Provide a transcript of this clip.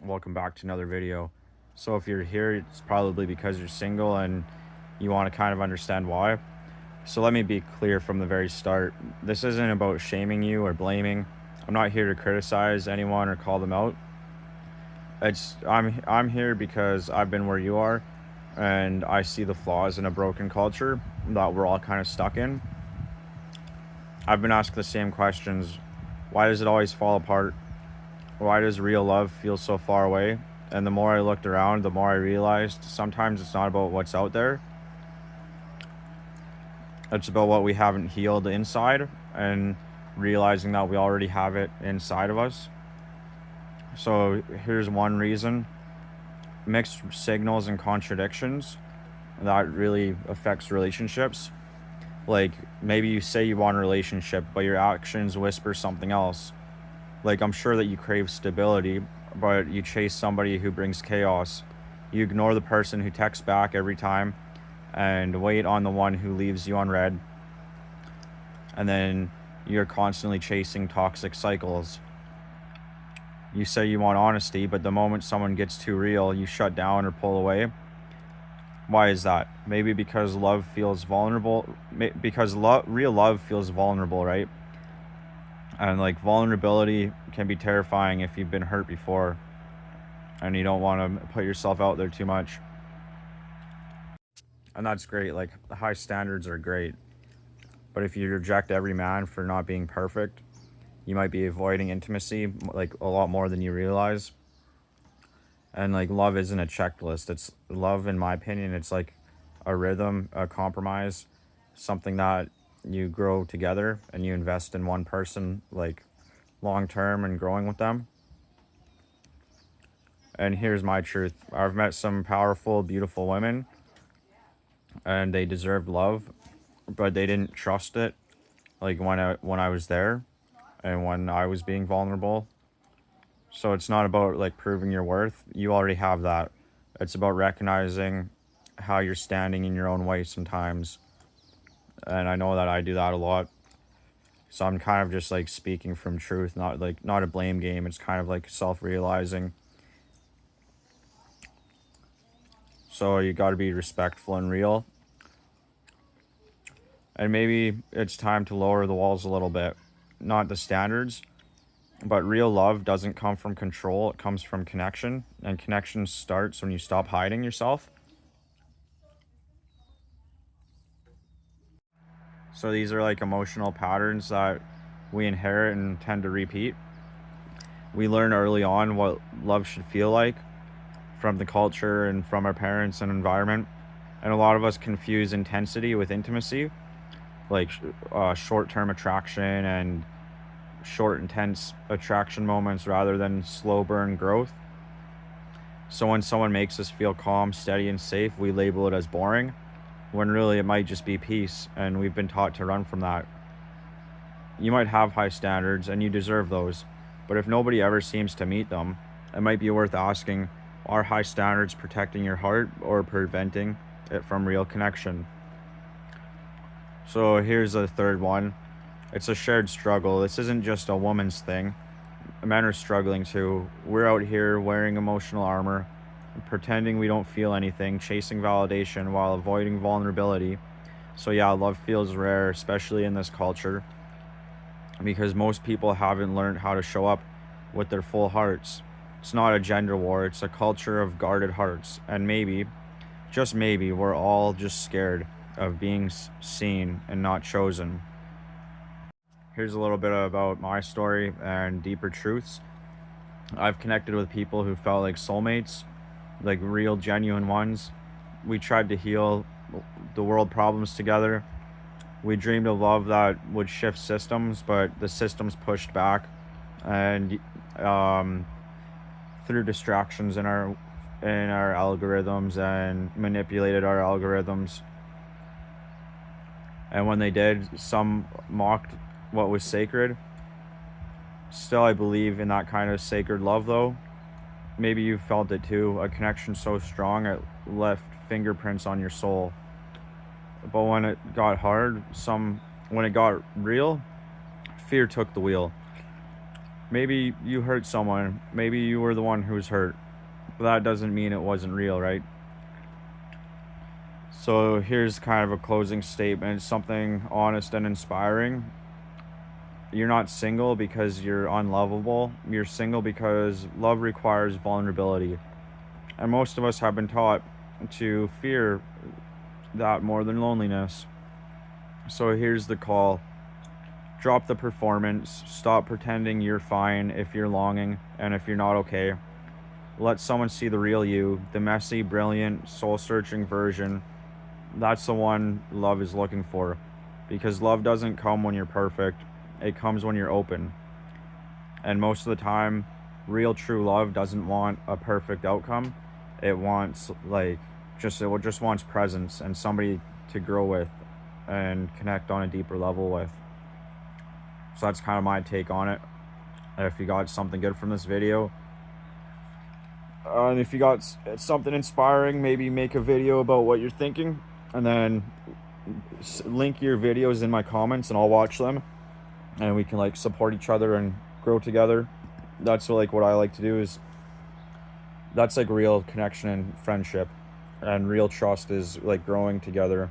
Welcome back to another video. So if you're here, it's probably because you're single and you want to kind of understand why. So let me be clear from the very start. This isn't about shaming you or blaming. I'm not here to criticize anyone or call them out. I'm here because I've been where you are and I see the flaws in a broken culture that we're all kind of stuck in. I've been asked the same questions. Why does it always fall apart? Why does real love feel so far away? And the more I looked around, the more I realized sometimes it's not about what's out there, it's about what we haven't healed inside and realizing that we already have it inside of us. So here's one reason: mixed signals and contradictions that really affects relationships. Like maybe you say you want a relationship, but your actions whisper something else. Like, I'm sure that you crave stability, but you chase somebody who brings chaos. You ignore the person who texts back every time and wait on the one who leaves you on red. And then you're constantly chasing toxic cycles. You say you want honesty, but the moment someone gets too real, you shut down or pull away. Why is that? Maybe because love feels vulnerable. Because real love feels vulnerable, right? And like vulnerability can be terrifying if you've been hurt before and you don't want to put yourself out there too much. And that's great. Like the high standards are great. But if you reject every man for not being perfect, you might be avoiding intimacy like a lot more than you realize. And like love isn't a checklist. It's love, in my opinion, it's like a rhythm, a compromise, something that you grow together and you invest in one person like long term and growing with them. And here's my truth: I've met some powerful, beautiful women and they deserved love, but they didn't trust it. Like when I was there, and when I was being vulnerable. So it's not about like proving your worth. You already have that. It's about recognizing how you're standing in your own way sometimes. And I know that I do that a lot. So I'm kind of just like speaking from truth, not a blame game. It's kind of like self-realizing. So you got to be respectful and real. And maybe it's time to lower the walls a little bit. Not the standards, but real love doesn't come from control, it comes from connection. And connection starts when you stop hiding yourself. So these are like emotional patterns that we inherit and tend to repeat. We learn early on what love should feel like from the culture and from our parents and environment. And a lot of us confuse intensity with intimacy, like short term attraction and short, intense attraction moments rather than slow burn growth. So when someone makes us feel calm, steady, and safe, we label it as boring, when really it might just be peace, and we've been taught to run from that. You might have high standards, and you deserve those, but if nobody ever seems to meet them, it might be worth asking, are high standards protecting your heart or preventing it from real connection? So here's the third one. It's a shared struggle. This isn't just a woman's thing. Men are struggling too. We're out here wearing emotional armor, pretending we don't feel anything, chasing validation while avoiding vulnerability. So, yeah, love feels rare, especially in this culture, because most people haven't learned how to show up with their full hearts. It's not a gender war, it's a culture of guarded hearts. And maybe, just maybe, we're all just scared of being seen and not chosen. Here's a little bit about my story and deeper truths. I've connected with people who felt like soulmates, like real, genuine ones. We tried to heal the world problems together. We dreamed of love that would shift systems, but the systems pushed back, and um, through distractions in our algorithms and manipulated our algorithms. And when they did, some mocked what was sacred. Still, I believe in that kind of sacred love, though. Maybe you felt it too, a connection so strong it left fingerprints on your soul. But when it got hard, when it got real, fear took the wheel. Maybe you hurt someone. Maybe you were the one who's hurt. But that doesn't mean it wasn't real, right? So here's kind of a closing statement, something honest and inspiring. You're not single because you're unlovable. You're single because love requires vulnerability. And most of us have been taught to fear that more than loneliness. So here's the call: drop the performance, stop pretending you're fine if you're longing and if you're not okay. Let someone see the real you, the messy, brilliant, soul searching version. That's the one love is looking for. Because love doesn't come when you're perfect, it comes when you're open. And most of the time, real true love doesn't want a perfect outcome. It wants it just wants presence and somebody to grow with and connect on a deeper level with. So that's kind of my take on it. If you got something good from this video, and if you got something inspiring, maybe make a video about what you're thinking, and then link your videos in my comments, and I'll watch them, and we can like support each other and grow together. That's like what I like to do. Is that's like real connection and friendship, and real trust is like growing together.